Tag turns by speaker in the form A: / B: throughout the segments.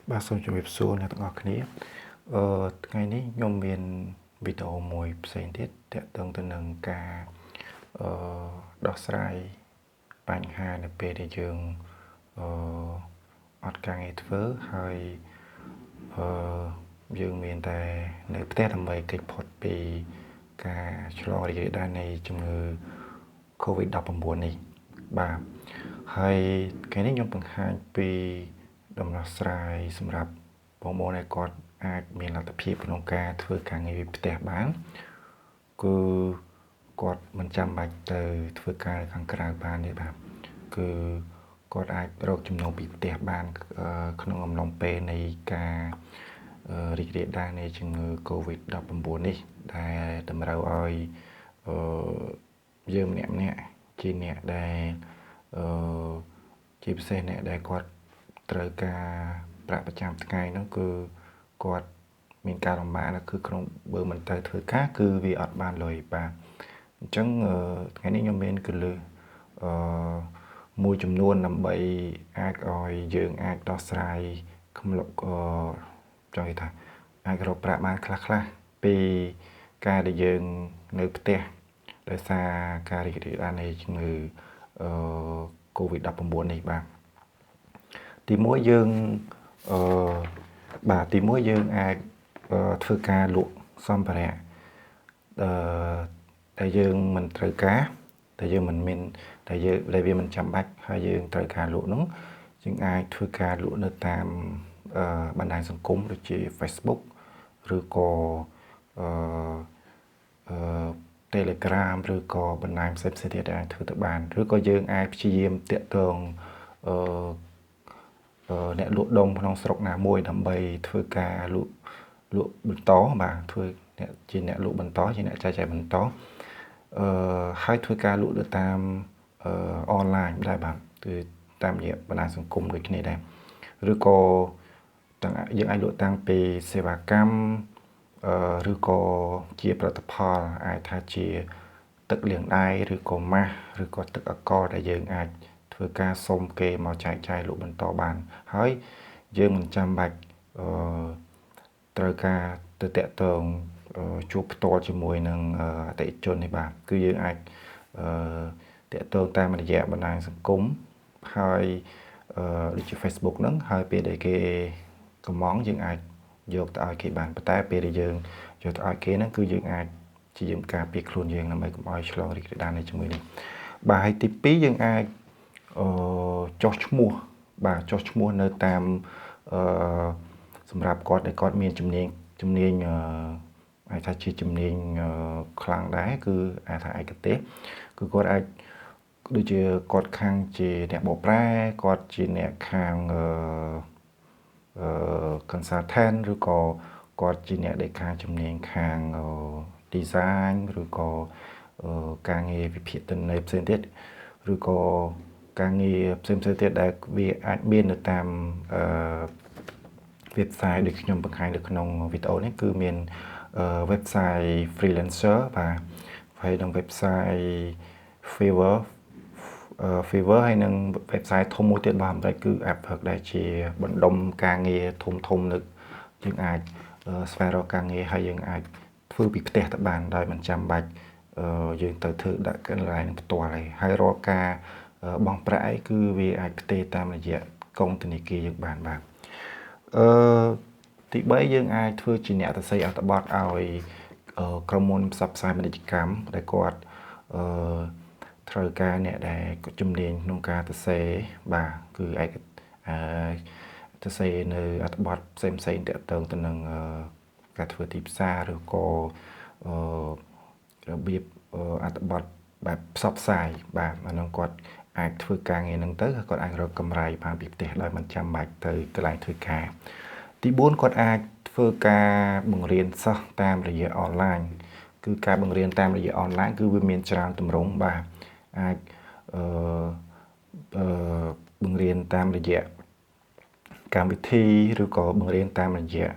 A: បាទសូមជម្រាបសួរអ្នកទាំងអស់គ្នាថ្ងៃនេះខ្ញុំមានវីដេអូមួយផ្សេងទៀតទាក់ទងទៅនឹងការដោះស្រាយបញ្ហានៅពេលដែលយើងអត់ការងារធ្វើហើយយើងមានតែនៅផ្ទះដើម្បីគេចផុតពីការឆ្លងរីករាលដាលនៃជំងឺ COVID-19 នេះបាទហើយថ្ងៃនេះខ្ញុំបង្ហាញពីដំណោះស្រាយសម្រាប់បងប្អូនដែលគាត់អាចមានលទ្ធភាពក្នុងការធ្វើការងារពីផ្ទះបានគឺគាត់មិនចាំបាច់ទៅធ្វើការខាងក្រៅបានទេបាទគឺគាត់អាចរកចំណូលពីផ្ទះបានក្នុងអំឡុងពេលនៃការរីករាលដាលនៃជំងឺ COVID-19 នេះដែលតម្រូវឲ្យយើងម្នាក់ជាអ្នកដែលជាពិសេសអ្នកដែលគាត់ត្រូវការប្រាក់ប្រចាំថ្ងៃនោះគឺគាត់មានការលំបាកគឺក្នុងបើមិនទៅធ្វើការគឺវាអត់បានលុយបាទអញ្ចឹងថ្ងៃនេះខ្ញុំមានកលឹះមួយចំនួនដើម្បីអាចឲ្យយើងអាចដោះស្រាយចង់និយាយថាអាចរកប្រាក់បានខ្លះពីការដែលយើងនៅផ្ទះដោយសារការរីករាលដាលនៃជំងឺCOVID-19 នេះបាទទីមួយយើងយើងអាចធ្វើការលក់សម្ភារៈតែយើងមិនត្រូវការតែយើងមិនមានតែយើងដែលវាមិនចាំបាច់ហើយយើងត្រូវការលក់នោះយើងអាចធ្វើការលក់នៅតាមបណ្ដាញសង្គមដូចជា Facebook ឬក៏Telegram ឬក៏បណ្ដាញផ្សេងៗទៀតអាចធ្វើទៅបានឬក៏យើងអាចព្យាយាមតាក់ទងអ្នកលក់ដុំក្នុងស្រុកណាមួយដើម្បីធ្វើការលក់បន្តបាទធ្វើជាអ្នកលក់បន្តជាអ្នកចែកចាយបន្តហើយធ្វើការលក់ទៅតាមអនឡាញដែរបាទគឺតាមរយៈបណ្ដាញសង្គមដូចគ្នាដែរឬក៏យើងអាចលក់តាំងពីសេវាកម្មឬក៏ជាផលិតផលអាចថាជាទឹកលាងដៃឬក៏ម៉ាស់ឬក៏ទឹកអាល់កុលដែលយើងអាចធ្វើការសុំគេមកចែកចាយលក់បន្តបានហើយយើងមិនចាំបាច់ត្រូវការទៅតាក់ទងជួបផ្ទាល់ជាមួយនឹងអតិថិជននេះបាទគឺយើងអាចតាក់ទងតាមរយៈបណ្ដាញសង្គមហើយដូចជា Facebook ហ្នឹងហើយពេលដែលគេកម្មង់យើងអាចយកទៅឲ្យគេបានប៉ុន្តែពេលដែលយើងយកទៅឲ្យគេហ្នឹងគឺយើងអាចជាយើងការពារខ្លួនយើងដើម្បីកុំឲ្យឆ្លងរីករាលដាលនៃជំងឺនេះបាទហើយទី2យើងអាចចុះឈ្មោះបាទចុះឈ្មោះនៅតាមសម្រាប់គាត់ដែលគាត់មានជំនាញអាចថាជាជំនាញខ្លាំងដែរគឺអាចថាឯកទេសគឺគាត់អាចដូចជាគាត់ខាងជាអ្នកបកប្រែគាត់ជាអ្នកខាងconsultant ឬក៏គាត់ជាអ្នកដែលខាងជំនាញខាង design ឬក៏ការងារវិភាគទិន្នន័យផ្សេងទៀតឬក៏ការងារផ្សេងៗទៀតដែលវាអាចមាននៅតាមwebsite ដូចខ្ញុំបង្ហាញនៅក្នុងវីដេអូនេះគឺមានwebsite freelancer បាទហើយនឹង website Fiverr ហើយនឹង website ធំមួយទៀតរបស់អាមេរិកគឺ Upwork ដែលជាបណ្ដុំការងារធំនៅយើងអាចស្វែងរកការងារហើយយើងអាចធ្វើពីផ្ទះទៅបានដោយមិនចាំបាច់យើងទៅធ្វើដាក់កន្លែងផ្ទាល់ហើយរាល់ការបង់ប្រាក់អីគឺវាអាចផ្ទេរតាមរយៈកុងធនាគារយើងបានបាទទី3យើងអាចធ្វើជាអ្នកសរសេរអត្ថបទឲ្យក្រុមហ៊ុនផ្សព្វផ្សាយពាណិជ្ជកម្មដែលគាត់ត្រូវការអ្នកដែលជំនាញក្នុងការសរសេរបាទគឺឯកសរសេរនៅអត្ថបទផ្សេងតាក់ទងទៅនឹងការធ្វើទីផ្សារឬក៏របៀបអត្ថបទបែបផ្សព្វផ្សាយបាទអានោះគាត់អាចធ្វើការងារហ្នឹងទៅគាត់អាចរកកម្រៃបានពីផ្ទះដោយមិនចាំបាច់ទៅកន្លែងធ្វើការទី4គាត់អាចធ្វើការបង្រៀនសិស្សតាមរយៈអនឡាញគឺការបង្រៀនតាមរយៈអនឡាញគឺវាមានច្រើនទម្រង់បាទអាចបង្រៀនតាមរយៈកម្មវិធីឬក៏បង្រៀនតាមរយៈ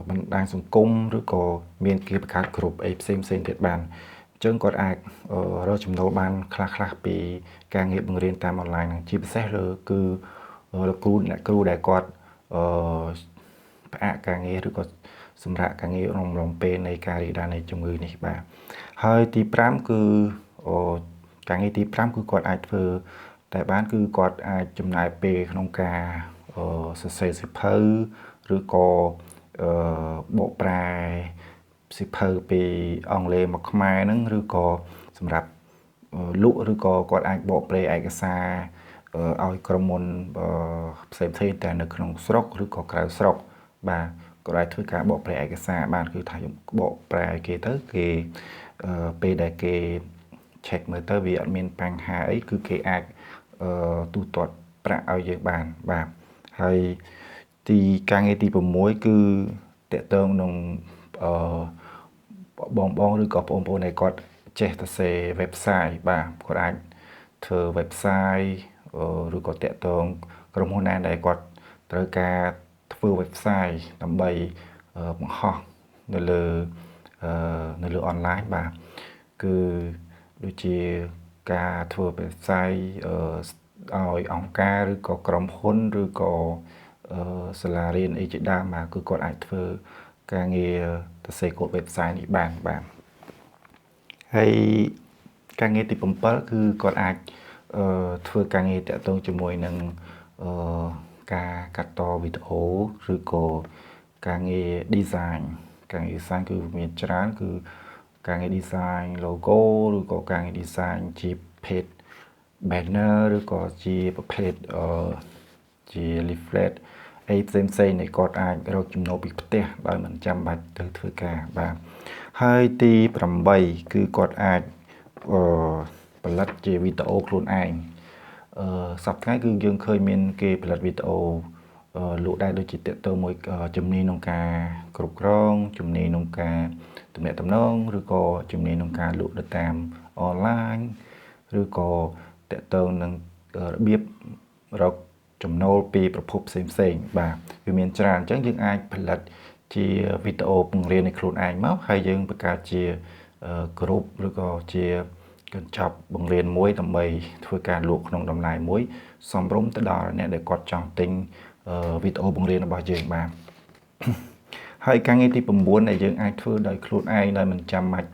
A: បណ្ដាញសង្គមឬក៏មានគេបង្កើតក្រុមអីផ្សេងទៀតបាន ចឹងគាត់អាចរកចំណូលបានខ្លះពីការងារបង្រៀនតាមអនឡាញហ្នឹងជាពិសេសគឺលោកគ្រូដែលគាត់ផ្អាកការងារឬក៏សម្រាប់ការងាររំពេលនៃការរីករាលនៃជំងឺនេះបាទហើយទី5គឺការងារទី5គឺគាត់អាចធ្វើតែបានគឺគាត់អាចចំណាយពេលក្នុងការសរសេរសៀវភៅឬក៏បកប្រែសៀវភៅពីអង់គ្លេសមកខ្មែរហ្នឹងឬក៏សម្រាប់លក់ឬក៏គាត់អាចបកប្រែឯកសារឲ្យក្រុមហ៊ុនផ្សេងតែនៅក្នុងស្រុកឬក៏ក្រៅស្រុកបាទគាត់អាចធ្វើការបកប្រែឯកសារបានគឺថាខ្ញុំបកប្រែឲ្យគេទៅគេពេលដែលគេ check មើលទៅវាអត់មានបញ្ហាអីគឺគេអាចទូទាត់ប្រាក់ឲ្យយើងបានបាទហើយការងារទី6គឺតកតងនឹងបងឬក៏បងប្អូនដែលគាត់ចេះទៅសេ website បាទគាត់អាចធ្វើ website ឬក៏តកតងក្រុមហ៊ុនណាដែលគាត់ត្រូវការធ្វើ website ដើម្បីបង្ហោះនៅលើអនឡាញបាទគឺដូចជាការធ្វើ website ឲ្យអង្គការឬក៏ក្រុមហ៊ុនឬក៏សាលារៀនអីជាដើមបាទគឺគាត់អាចធ្វើការងារទៅសេកូដ website នេះបានបាទហើយការងារទី7គឺគាត់អាចធ្វើការងារតាក់ទងជាមួយនឹងការកាត់តវីដេអូឬក៏ការងារ design ការងារ design គឺមានច្រើនគឺការងារ design logo ឬក៏ការងារ design ជា page banner ឬក៏ជាប្រភេទជា leaflet អីផ្សេងៗនៃគាត់អាចរកចំណូលពីផ្ទះដោយមិនចាំបាច់ទៅធ្វើការបាទហើយទី8គឺគាត់អាចផលិតជាវីដេអូខ្លួនឯងសប្តាហ៍គឺយើងឃើញមានគេផលិតវីដេអូលក់ដែរដូចជាតកតទៅមួយជំនាញក្នុងការគ្រប់គ្រងជំនាញក្នុងការទំនាក់ទំនងឬក៏ជំនាញក្នុងការលក់ទៅតាមអនឡាញឬក៏តកតទៅនឹងរបៀបរកចំណូលពីប្រភពផ្សេងបាទវាមានច្រើនអញ្ចឹងយើងអាចផលិតជាវីដេអូបង្រៀននៃខ្លួនឯងមកហើយយើងបង្កើតជាក្រុមឬក៏ជាកញ្ចប់បង្រៀនមួយដើម្បីធ្វើការលក់ក្នុងតម្លៃមួយសមរម្យទៅដល់អ្នកដែលគាត់ចង់ទិញវីដេអូបង្រៀនរបស់យើងបាទហើយការងារទី9ដែលយើងអាចធ្វើដោយខ្លួនឯងដោយមិនចាំបាច់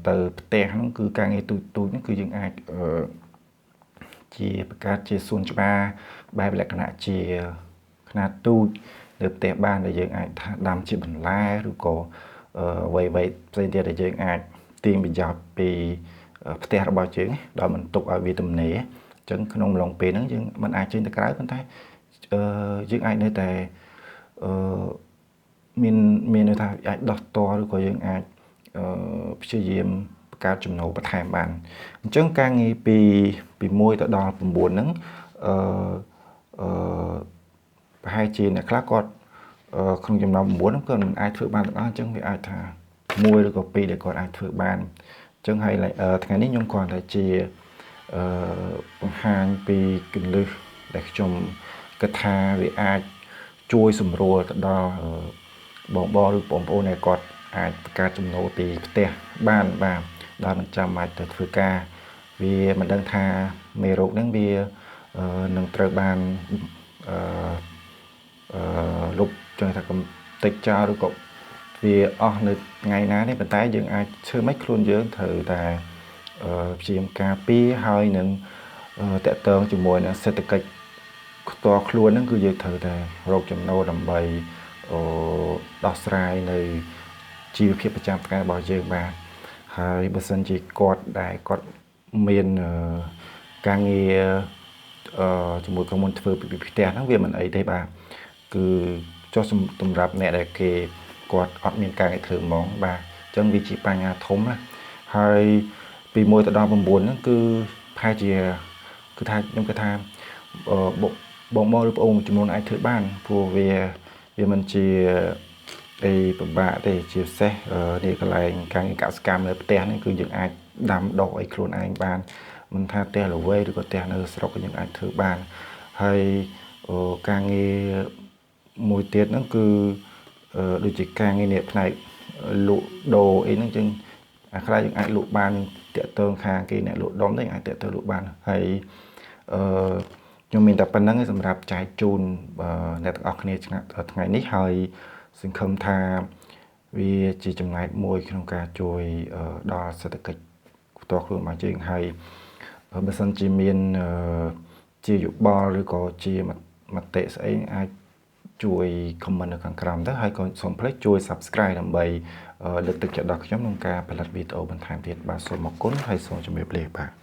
A: ទៅផ្ទះហ្នឹងគឺការងារទូចហ្នឹងគឺយើងអាចជាបង្កើតជាសួនច្បារបែបលក្ខណៈជាខ្នាតទូចនៅផ្ទះបានដែលយើងអាចដាំជាបន្លែឬក៏អ្វីផ្សេងទៀតដែលយើងអាចទាញប្រយោជន៍ពីផ្ទះរបស់យើងដោយមិនទុកឲ្យវាទំនេរអញ្ចឹងក្នុងអំឡុងពេលហ្នឹងយើងមិនអាចចេញទៅក្រៅប៉ុន្តែយើងអាចនៅតែមានន័យថាអាចដោះតឬក៏យើងអាចព្យាយាមបង្កើតចំណូលបន្ថែមបានអញ្ចឹងការងារពី1ទៅដល់9ហ្នឹងប្រហែលជាអ្នកខ្លះគាត់ក្នុងចំណោម9ហ្នឹងគាត់មិនអាចធ្វើបានទាំងអស់អញ្ចឹងវាអាចថា1ឬក៏2ដែលគាត់អាចធ្វើបានអញ្ចឹងហើយថ្ងៃនេះខ្ញុំគ្រាន់តែជាបង្ហាញពីគន្លឹះដែលខ្ញុំគិតថាវាអាចជួយសម្រួលទៅដល់បងឬបងប្អូនដែលគាត់អាចបង្កើតចំណូលពីផ្ទះបានបាទដោយមិនចាំបាច់ទៅធ្វើការវាមិនដឹងថាមេរោគហ្នឹងវានឹងត្រូវបានលុបចឹងថាកំទេចចោលឬក៏វាអស់នៅថ្ងៃណានេះប៉ុន្តែយើងអាចធ្វើម៉េចខ្លួនយើងត្រូវតែព្យាយាមការពារហើយនឹងតកតងជាមួយនឹងសេដ្ឋកិច្ចផ្ទាល់ខ្លួនហ្នឹងគឺយើងត្រូវតែរកចំណូលដើម្បីដោះស្រាយនៅជីវភាពប្រចាំថ្ងៃរបស់យើងបាទហើយបើសិនជាគាត់មានការងារជាមួយក្រុមហ៊ុនធ្វើពីផ្ទះហ្នឹងវាមិនអីទេបាទគឺចុះសម្រាប់អ្នកដែលគាត់អត់មានការងារធ្វើហ្មងបាទអញ្ចឹងវាជាបញ្ហាធំណាហើយពី1ទៅដល់9ហ្នឹងគឺប្រហែលជាគឺថាខ្ញុំគិតថាបងឬប្អូនចំនួនអាចធ្វើបានព្រោះវាមិនជាអីពិបាកទេជាពិសេសនេះកន្លែងការងារកសិកម្មនៅផ្ទះហ្នឹងគឺយើងអាចដាំដុះអីខ្លួនឯងបានមិនថាផ្ទះល្វែងឬក៏ផ្ទះនៅស្រុកយើងអាចធ្វើបានហើយការងារមួយទៀតហ្នឹងគឺដូចជាការងារនេះផ្នែកលក់ដូរអីហ្នឹងយើង ខ្លះយើងអាចលក់បានតាក់ទងខាងគេអ្នកលក់ដុំទៅអាចតាក់ទងលក់បានហើយខ្ញុំមានតែប៉ុណ្្នឹងឯងសម្រាប់ចែកជូនអ្នកទាំងអស់គ្នាថ្ងៃនេះហើយសង្ឃឹមថាវាជាចំណែកមួយក្នុងការជួយដល់សេដ្ឋកិច្ចផ្ទាល់ខ្លួនរបស់យើងហើយបើសិនជាមានជាយោបល់ឬក៏ជាមតិស្អីអាចជួយ comment នៅខាងក្រោមទៅហើយក៏សូមភ្លេចជួយ subscribe ដើម្បីលើកទឹកចិត្តដល់ខ្ញុំក្នុងការផលិតវីដេអូបន្ថែមទៀតបាទសូមអរគុណហើយសូមជម្រាបលាបាទ